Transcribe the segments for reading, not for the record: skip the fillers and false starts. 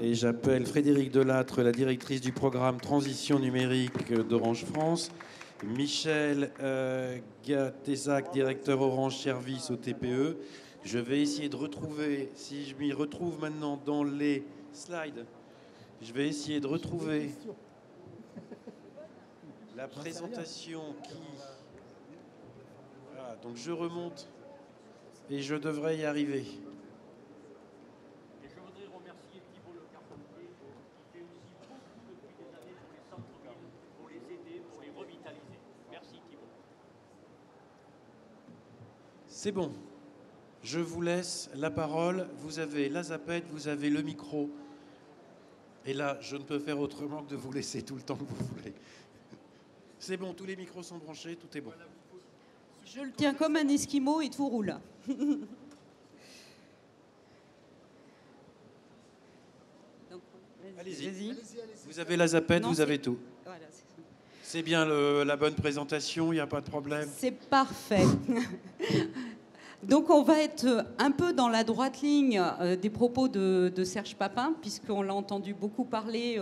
Et j'appelle Frédérique Delattre, la directrice du programme Transition numérique d'Orange France, Michel Gatézac, directeur Orange Service au TPE. Je vais essayer de retrouver, si je m'y retrouve maintenant dans les slides, je vais essayer de retrouver la présentation qui... Voilà, donc je remonte et je devrais y arriver. C'est bon. Je vous laisse la parole. Vous avez la zapette, vous avez le micro. Et là, je ne peux faire autrement que de vous laisser tout le temps que vous voulez. C'est bon, tous les micros sont branchés, tout est bon. Je le tiens comme un esquimau et tout roule. Allez-y. Vous avez la zapette, vous avez tout. Voilà, c'est bien la bonne présentation, il n'y a pas de problème. C'est parfait. Donc on va être un peu dans la droite ligne des propos de Serge Papin, puisqu'on l'a entendu beaucoup parler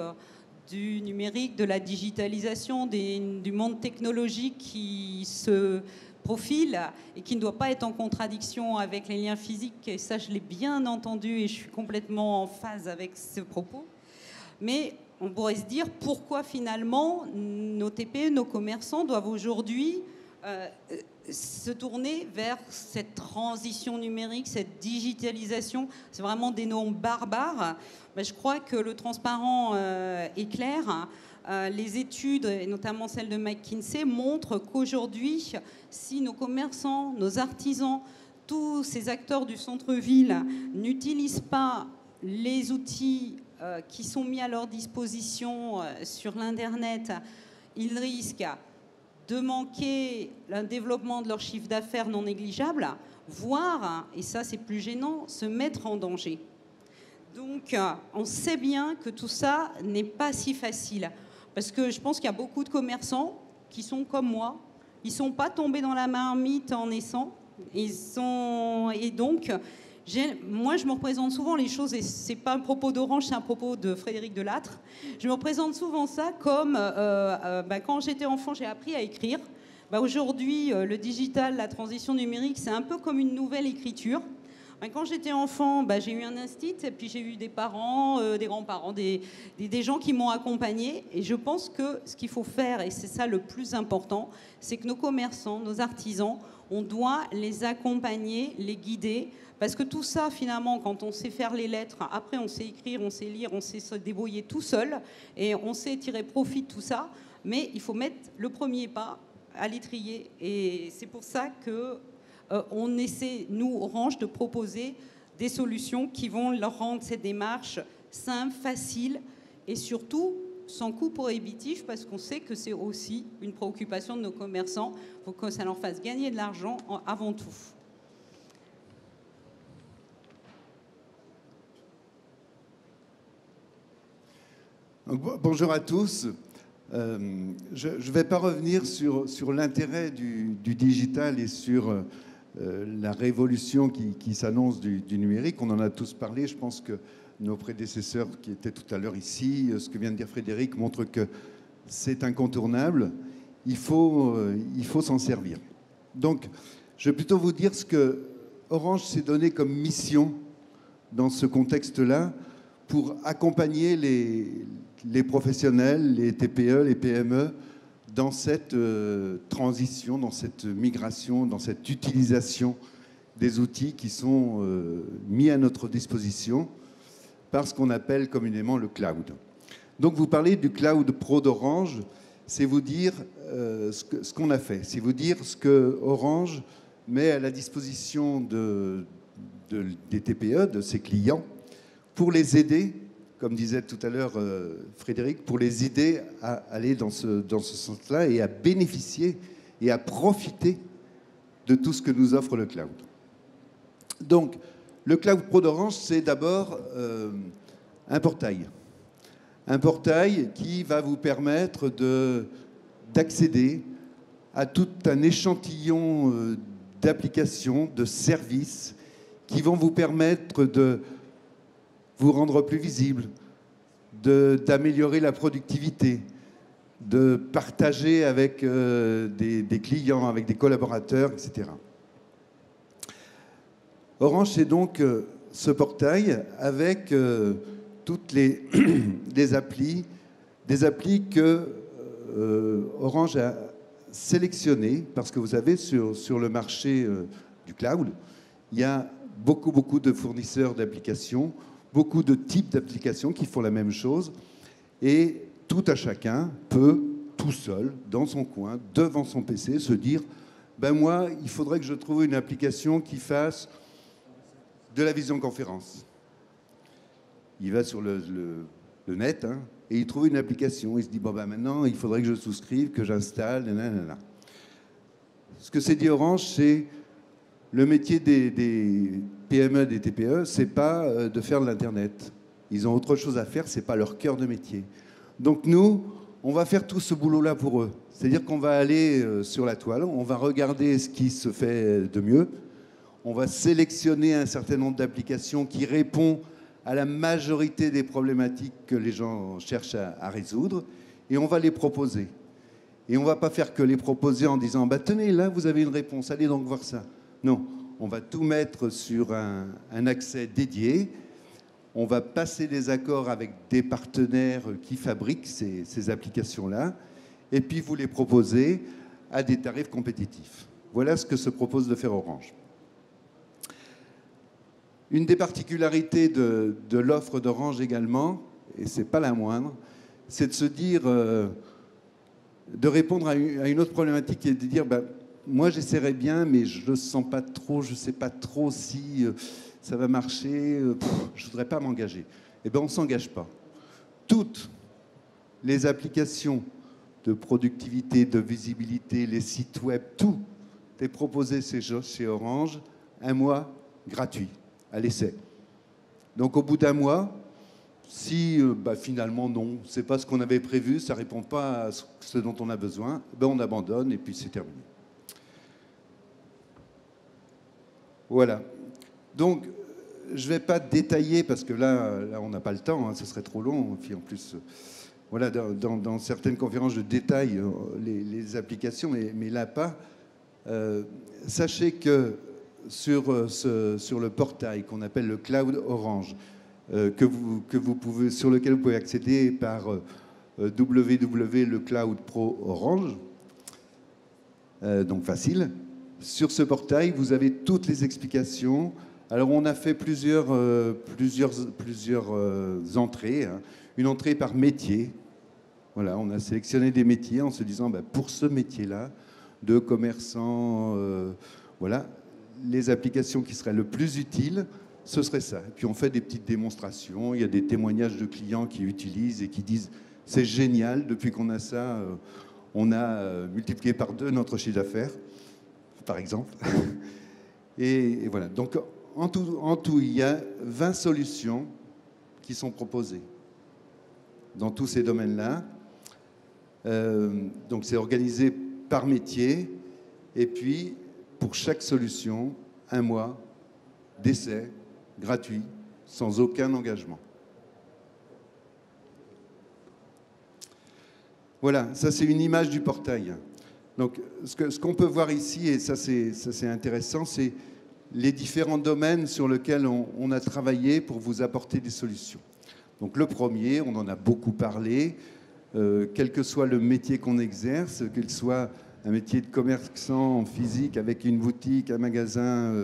du numérique, de la digitalisation, du monde technologique qui se profile et qui ne doit pas être en contradiction avec les liens physiques. Et ça, je l'ai bien entendu et je suis complètement en phase avec ce propos. Mais on pourrait se dire pourquoi finalement nos TPE, nos commerçants doivent aujourd'hui se tourner vers cette transition numérique, cette digitalisation. C'est vraiment des noms barbares. Mais je crois que le transparent est clair. Les études, et notamment celle de McKinsey, montrent qu'aujourd'hui, si nos commerçants, nos artisans, tous ces acteurs du centre-ville n'utilisent pas les outils qui sont mis à leur disposition sur l'Internet, ils risquent de manquer un développement de leur chiffre d'affaires non négligeable, voire, et ça c'est plus gênant, se mettre en danger. Donc on sait bien que tout ça n'est pas si facile, parce que je pense qu'il y a beaucoup de commerçants qui sont comme moi, ils ne sont pas tombés dans la marmite en naissant, et donc moi, je me représente souvent les choses, et ce n'est pas un propos d'Orange, c'est un propos de Frédérique Delattre. Je me représente souvent ça comme quand j'étais enfant, j'ai appris à écrire. Aujourd'hui, le digital, la transition numérique, c'est un peu comme une nouvelle écriture. Quand j'étais enfant, j'ai eu un instit, et puis j'ai eu des parents, des grands-parents, des gens qui m'ont accompagnée. Et je pense que ce qu'il faut faire, et c'est ça le plus important, c'est que nos commerçants, nos artisans, on doit les accompagner, les guider. Parce que tout ça, finalement, quand on sait faire les lettres, après on sait écrire, on sait lire, on sait se débrouiller tout seul, et on sait tirer profit de tout ça, mais il faut mettre le premier pas à l'étrier. Et c'est pour ça qu'on essaie, nous, Orange, de proposer des solutions qui vont leur rendre cette démarche simple, facile, et surtout sans coût prohibitif, parce qu'on sait que c'est aussi une préoccupation de nos commerçants. Il faut que ça leur fasse gagner de l'argent avant tout. Bonjour à tous. Je ne vais pas revenir sur l'intérêt du digital et sur la révolution qui s'annonce du numérique. On en a tous parlé. Je pense que nos prédécesseurs qui étaient tout à l'heure ici, ce que vient de dire Frédéric, montre que c'est incontournable. Il faut s'en servir. Donc, je vais plutôt vous dire ce que Orange s'est donné comme mission dans ce contexte-là pour accompagner les professionnels, les TPE, les PME, dans cette transition, dans cette migration, dans cette utilisation des outils qui sont mis à notre disposition par ce qu'on appelle communément le cloud. Donc vous parlez du Cloud Pro d'Orange, c'est vous dire ce qu'on a fait, c'est vous dire ce que Orange met à la disposition des TPE, de ses clients, pour les aider, comme disait tout à l'heure Frédéric, pour les aider à aller dans ce sens-là et à bénéficier et à profiter de tout ce que nous offre le cloud. Donc, le Cloud Pro d'Orange, c'est d'abord un portail. Un portail qui va vous permettre d'accéder à tout un échantillon d'applications, de services qui vont vous permettre de vous rendre plus visible, d'améliorer la productivité, de partager avec des clients, avec des collaborateurs, etc. Orange, c'est donc ce portail avec toutes les applis, des applis que Orange a sélectionnées, parce que vous savez, sur le marché du cloud, il y a beaucoup de fournisseurs d'applications, beaucoup de types d'applications qui font la même chose, et tout à chacun peut, tout seul, dans son coin, devant son PC, se dire ben moi, il faudrait que je trouve une application qui fasse de la visioconférence. Il va sur le net et il trouve une application. Il se dit bon ben maintenant, il faudrait que je souscrive, que j'installe, nanana. Ce que s'est dit Orange, c'est le métier des PME, des TPE, c'est pas de faire de l'Internet. Ils ont autre chose à faire, c'est pas leur cœur de métier. Donc nous, on va faire tout ce boulot-là pour eux. C'est-à-dire qu'on va aller sur la toile, on va regarder ce qui se fait de mieux, on va sélectionner un certain nombre d'applications qui répondent à la majorité des problématiques que les gens cherchent à résoudre, et on va les proposer. Et on ne va pas faire que les proposer en disant bah, « Tenez, là, vous avez une réponse, allez donc voir ça ». Non, on va tout mettre sur un accès dédié. On va passer des accords avec des partenaires qui fabriquent ces applications-là, et puis vous les proposez à des tarifs compétitifs. Voilà ce que se propose de faire Orange. Une des particularités de l'offre d'Orange également, et ce n'est pas la moindre, c'est de se dire, de répondre à une autre problématique qui est de dire bah, moi j'essaierai bien, mais je ne le sens pas trop, je ne sais pas trop si ça va marcher, je ne voudrais pas m'engager. Eh bien, on ne s'engage pas. Toutes les applications de productivité, de visibilité, les sites web, tout est proposé chez Orange, un mois gratuit, à l'essai. Donc, au bout d'un mois, si bah, finalement, non, ce n'est pas ce qu'on avait prévu, ça ne répond pas à ce dont on a besoin, ben, on abandonne et puis c'est terminé. Voilà. Donc, je ne vais pas détailler, parce que là on n'a pas le temps, ce serait trop long. Puis en plus, voilà, dans certaines conférences, je détaille les applications, mais là pas. Sachez que sur le portail qu'on appelle le Cloud Orange, sur lequel vous pouvez accéder par www.lecloud Pro Orange, donc facile. Sur ce portail, vous avez toutes les explications. Alors, on a fait plusieurs entrées. Une entrée par métier. Voilà, on a sélectionné des métiers en se disant, bah, pour ce métier-là, de commerçant, voilà, les applications qui seraient le plus utiles, ce serait ça. Et puis, on fait des petites démonstrations. Il y a des témoignages de clients qui utilisent et qui disent, c'est génial, depuis qu'on a ça, on a multiplié par 2 notre chiffre d'affaires, par exemple. Et voilà. Donc, en tout, il y a 20 solutions qui sont proposées dans tous ces domaines-là. Donc, c'est organisé par métier. Et puis, pour chaque solution, un mois d'essai gratuit, sans aucun engagement. Voilà, ça c'est une image du portail. Donc, ce qu'on peut voir ici, et ça c'est intéressant, c'est les différents domaines sur lesquels on a travaillé pour vous apporter des solutions. Donc le premier, on en a beaucoup parlé, quel que soit le métier qu'on exerce, qu'il soit un métier de commerçant en physique avec une boutique, un magasin,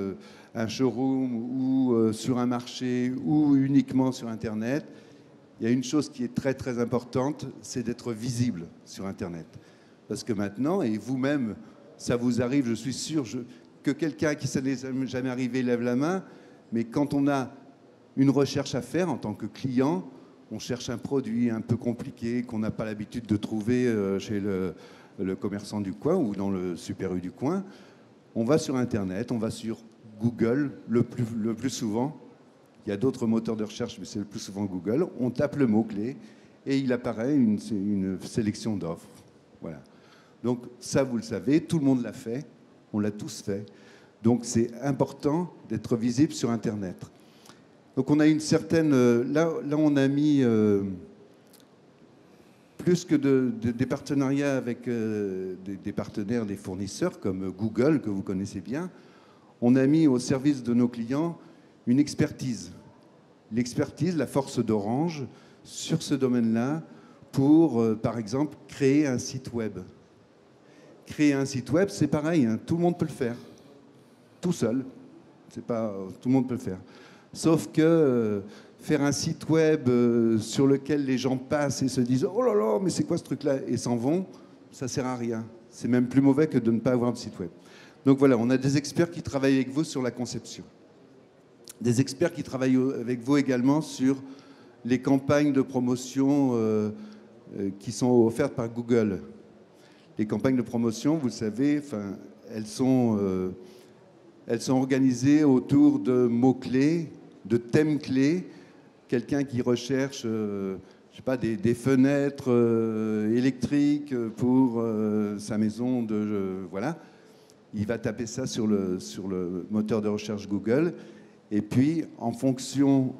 un showroom ou sur un marché ou uniquement sur Internet, il y a une chose qui est très très importante, c'est d'être visible sur Internet. Parce que maintenant, et vous-même, ça vous arrive, je suis sûr, que quelqu'un qui ça n'est jamais arrivé lève la main, mais quand on a une recherche à faire en tant que client, on cherche un produit un peu compliqué qu'on n'a pas l'habitude de trouver chez le commerçant du coin ou dans le Super U du coin, on va sur Internet, on va sur Google le plus souvent. Il y a d'autres moteurs de recherche, mais c'est le plus souvent Google. On tape le mot-clé et il apparaît une sélection d'offres. Voilà. Donc ça, vous le savez, tout le monde l'a fait, on l'a tous fait. Donc c'est important d'être visible sur Internet. Donc on a une certaine... Là on a mis plus que des partenariats avec des partenaires, des fournisseurs comme Google, que vous connaissez bien, on a mis au service de nos clients une expertise. L'expertise, la force d'Orange sur ce domaine-là pour, par exemple, créer un site web. Créer un site web, c'est pareil, hein, tout le monde peut le faire, tout seul. C'est pas, tout le monde peut le faire. Sauf que faire un site web sur lequel les gens passent et se disent « Oh là là, mais c'est quoi ce truc-là » et s'en vont, ça sert à rien. C'est même plus mauvais que de ne pas avoir de site web. Donc voilà, on a des experts qui travaillent avec vous sur la conception. Des experts qui travaillent avec vous également sur les campagnes de promotion qui sont offertes par Google. Les campagnes de promotion, vous le savez, elles sont organisées autour de mots-clés, de thèmes clés. Quelqu'un qui recherche je sais pas, des fenêtres électriques pour sa maison, voilà. Il va taper ça sur le moteur de recherche Google. Et puis, en fonction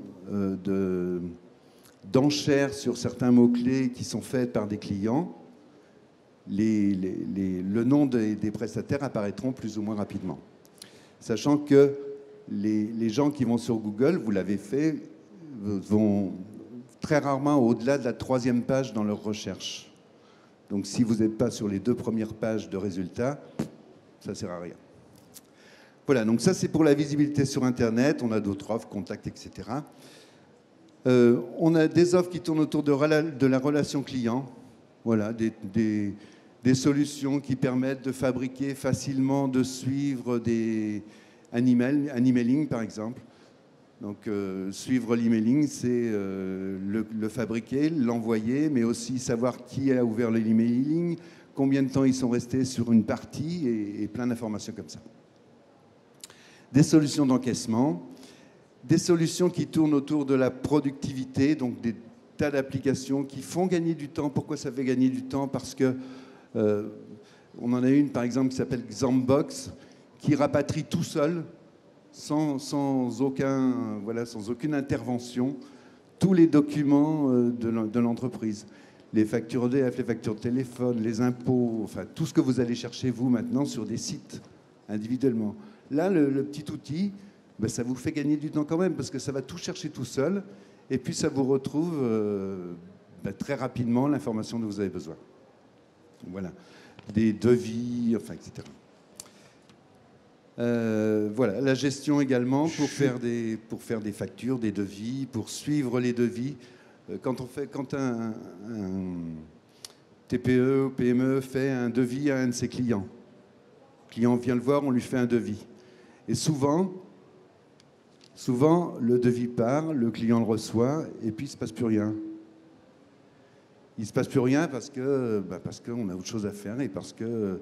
d'enchères sur certains mots-clés qui sont faites par des clients, le nom des prestataires apparaîtront plus ou moins rapidement. Sachant que les gens qui vont sur Google, vous l'avez fait, vont très rarement au-delà de la 3e page dans leur recherche. Donc si vous n'êtes pas sur les 2 premières pages de résultats, ça ne sert à rien. Voilà, donc ça c'est pour la visibilité sur Internet. On a d'autres offres, contacts, etc. On a des offres qui tournent autour de la relation client. Voilà, des solutions qui permettent de fabriquer facilement, de suivre un emailing par exemple. Donc suivre l'emailing, c'est le fabriquer, l'envoyer, mais aussi savoir qui a ouvert l'emailing, combien de temps ils sont restés sur une partie et plein d'informations comme ça. Des solutions d'encaissement, des solutions qui tournent autour de la productivité, donc des tas d'applications qui font gagner du temps. Pourquoi ça fait gagner du temps? Parce que on en a une par exemple qui s'appelle Xambox, qui rapatrie tout seul, sans aucune intervention, tous les documents de l'entreprise. Les factures EDF, les factures de téléphone, les impôts, enfin tout ce que vous allez chercher vous maintenant sur des sites individuellement. Là, le petit outil, ben, ça vous fait gagner du temps quand même parce que ça va tout chercher tout seul et puis ça vous retrouve très rapidement l'information dont vous avez besoin. Voilà, des devis, enfin, etc. Voilà, la gestion également pour faire des factures, des devis, pour suivre les devis. Quand un TPE ou PME fait un devis à un de ses clients, le client vient le voir, on lui fait un devis. Et souvent, le devis part, le client le reçoit, et puis il ne se passe plus rien. Il ne se passe plus rien parce qu'on a autre chose à faire et parce que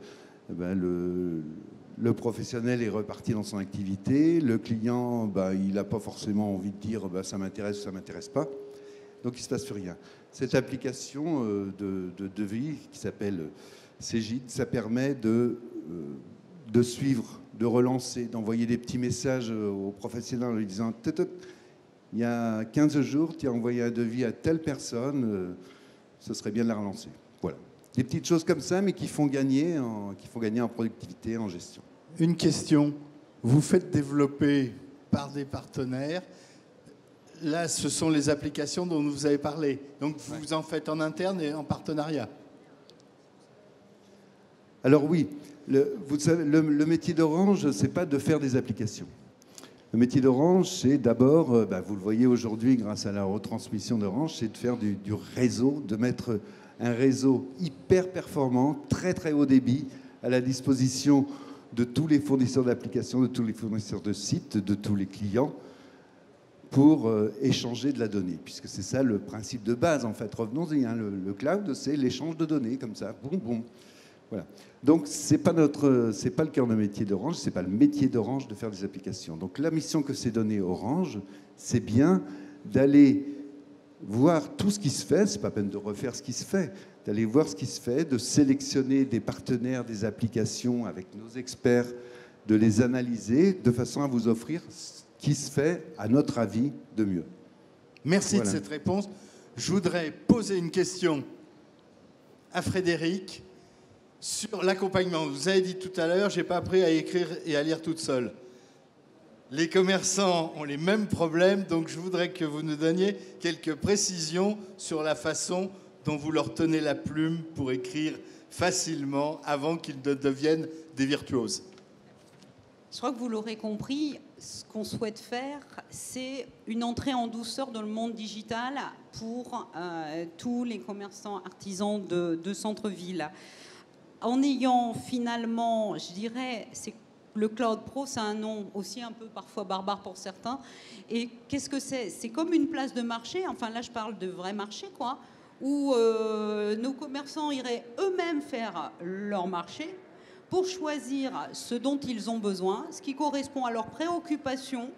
le professionnel est reparti dans son activité. Le client, il n'a pas forcément envie de dire ça m'intéresse ou ça ne m'intéresse pas. Donc il ne se passe plus rien. Cette application de devis qui s'appelle Cegid, ça permet de suivre, de relancer, d'envoyer des petits messages aux professionnels en lui disant il y a 15 jours, tu as envoyé un devis à telle personne, ce serait bien de la relancer. Voilà. Des petites choses comme ça, mais qui font gagner en productivité, en gestion. Une question. Vous faites développer par des partenaires. Là, ce sont les applications dont vous avez parlé. Donc, vous en faites en interne et en partenariat. Alors oui, vous savez, le métier d'Orange, ce n'est pas de faire des applications. Le métier d'Orange, c'est d'abord, vous le voyez aujourd'hui grâce à la retransmission d'Orange, c'est de faire du réseau, de mettre un réseau hyper performant, très très haut débit, à la disposition de tous les fournisseurs d'applications, de tous les fournisseurs de sites, de tous les clients, pour échanger de la donnée, puisque c'est ça le principe de base, en fait. Revenons-y, hein, le cloud, c'est l'échange de données, comme ça, boum, boum. Voilà. Donc, c'est pas le cœur de métier d'Orange, c'est pas le métier d'Orange de faire des applications. Donc, la mission que s'est donnée Orange, c'est bien d'aller voir tout ce qui se fait, c'est pas peine de refaire ce qui se fait, d'aller voir ce qui se fait, de sélectionner des partenaires, des applications avec nos experts, de les analyser de façon à vous offrir ce qui se fait, à notre avis, de mieux. Merci Voilà. de cette réponse. Je voudrais poser une question à Frédéric sur l'accompagnement. Vous avez dit tout à l'heure, je n'ai pas appris à écrire et à lire toute seule. Les commerçants ont les mêmes problèmes, donc je voudrais que vous nous donniez quelques précisions sur la façon dont vous leur tenez la plume pour écrire facilement avant qu'ils ne deviennent des virtuoses. Je crois que vous l'aurez compris, ce qu'on souhaite faire, c'est une entrée en douceur dans le monde digital pour tous les commerçants artisans de centre-ville. En ayant finalement, je dirais, le Cloud Pro, c'est un nom aussi un peu parfois barbare pour certains. Et qu'est-ce que c'est? C'est comme une place de marché, enfin là je parle de vrai marché, quoi, où nos commerçants iraient eux-mêmes faire leur marché pour choisir ce dont ils ont besoin, ce qui correspond à leurs préoccupations,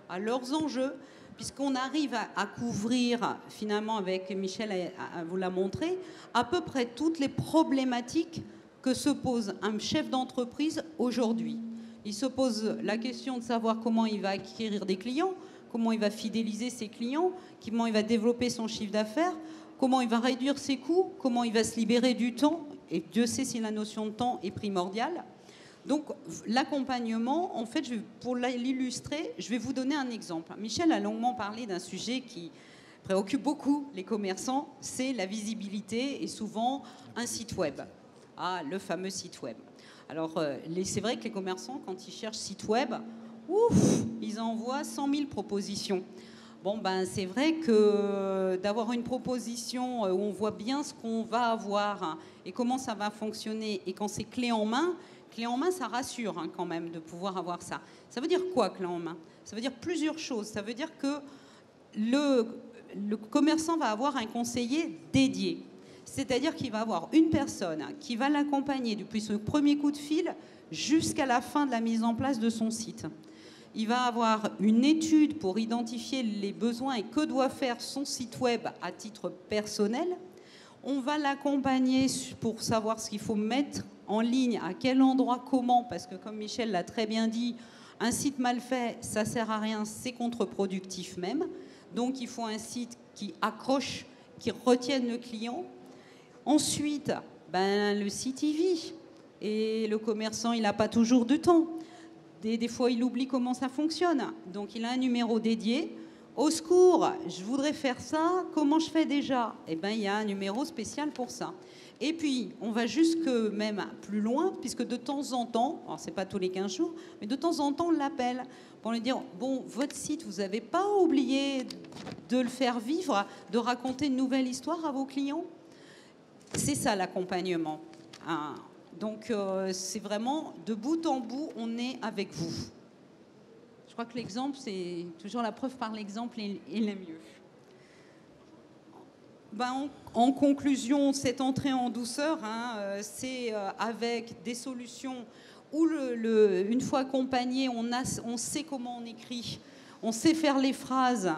à leurs enjeux, puisqu'on arrive à couvrir, finalement, avec Michel, vous l'a montré, à peu près toutes les problématiques que se pose un chef d'entreprise aujourd'hui. Il se pose la question de savoir comment il va acquérir des clients, comment il va fidéliser ses clients, comment il va développer son chiffre d'affaires, comment il va réduire ses coûts, comment il va se libérer du temps. Et Dieu sait si la notion de temps est primordiale. Donc l'accompagnement, en fait, pour l'illustrer, je vais vous donner un exemple. Michel a longuement parlé d'un sujet qui préoccupe beaucoup les commerçants, c'est la visibilité et souvent un site web. Ah, le fameux site web. Alors, c'est vrai que les commerçants, quand ils cherchent site web, ils envoient 100 000 propositions. Bon, ben, c'est vrai que d'avoir une proposition où on voit bien ce qu'on va avoir et comment ça va fonctionner, et quand c'est clé en main, ça rassure quand même de pouvoir avoir ça. Ça veut dire quoi, clé en main? Ça veut dire plusieurs choses. Ça veut dire que le commerçant va avoir un conseiller dédié. C'est-à-dire qu'il va avoir une personne qui va l'accompagner depuis ce premier coup de fil jusqu'à la fin de la mise en place de son site. Il va avoir une étude pour identifier les besoins et que doit faire son site web à titre personnel. On va l'accompagner pour savoir ce qu'il faut mettre en ligne, à quel endroit, comment, parce que comme Michel l'a très bien dit, un site mal fait, ça ne sert à rien, c'est contre-productif même. Donc il faut un site qui accroche, qui retienne le client. Ensuite, le site, il vit. Et le commerçant, il n'a pas toujours du temps. Des fois, il oublie comment ça fonctionne. Donc, il a un numéro dédié. Au secours, je voudrais faire ça. Comment je fais déjà? Eh bien, il y a un numéro spécial pour ça. Et puis, on va jusque même plus loin, puisque de temps en temps, alors c'est pas tous les 15 jours, mais de temps en temps, on l'appelle pour lui dire, bon, votre site, vous n'avez pas oublié de le faire vivre, de raconter une nouvelle histoire à vos clients? C'est ça l'accompagnement. Donc c'est vraiment de bout en bout, on est avec vous. Je crois que l'exemple, c'est toujours la preuve par l'exemple et le mieux. En conclusion, cette entrée en douceur, c'est avec des solutions où une fois accompagné, on sait comment on écrit, on sait faire les phrases.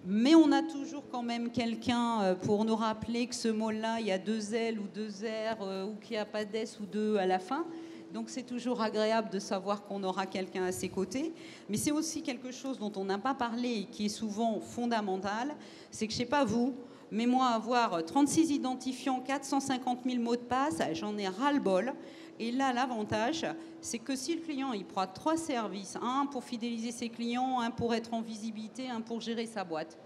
Mais on a toujours quand même quelqu'un pour nous rappeler que ce mot-là, il y a 2 L ou 2 R, ou qu'il n'y a pas d'S ou 2 à la fin. Donc c'est toujours agréable de savoir qu'on aura quelqu'un à ses côtés. Mais c'est aussi quelque chose dont on n'a pas parlé et qui est souvent fondamental. C'est que, je ne sais pas vous, mais moi, avoir 36 identifiants, 450 000 mots de passe, j'en ai ras-le-bol. Et là, l'avantage, c'est que si le client il prend 3 services, un pour fidéliser ses clients, un pour être en visibilité, un pour gérer sa boîte,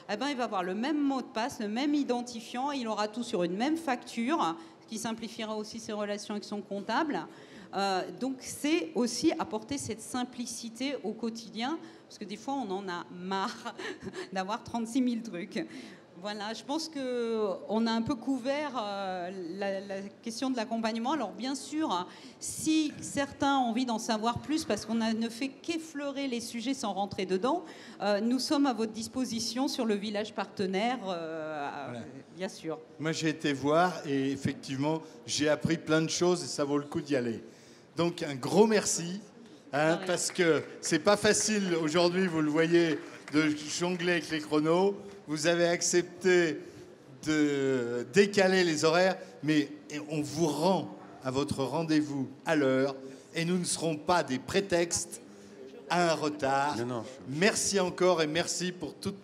il va avoir le même mot de passe, le même identifiant, et il aura tout sur une même facture, ce qui simplifiera aussi ses relations avec son comptable. Donc, c'est aussi apporter cette simplicité au quotidien, parce que des fois, on en a marre d'avoir 36 000 trucs. Voilà, je pense qu'on a un peu couvert la question de l'accompagnement. Alors bien sûr, si certains ont envie d'en savoir plus, parce qu'on ne fait qu'effleurer les sujets sans rentrer dedans, nous sommes à votre disposition sur le village partenaire, voilà. Bien sûr. Moi j'ai été voir et effectivement j'ai appris plein de choses et ça vaut le coup d'y aller. Donc un gros merci, parce que c'est pas facile aujourd'hui, vous le voyez, de jongler avec les chronos. Vous avez accepté de décaler les horaires, mais on vous rend à votre rendez-vous à l'heure et nous ne serons pas des prétextes à un retard. Non. Merci encore et merci pour toute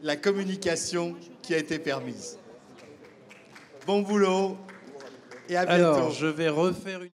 la communication qui a été permise. Bon boulot et à bientôt. Alors, je vais refaire une...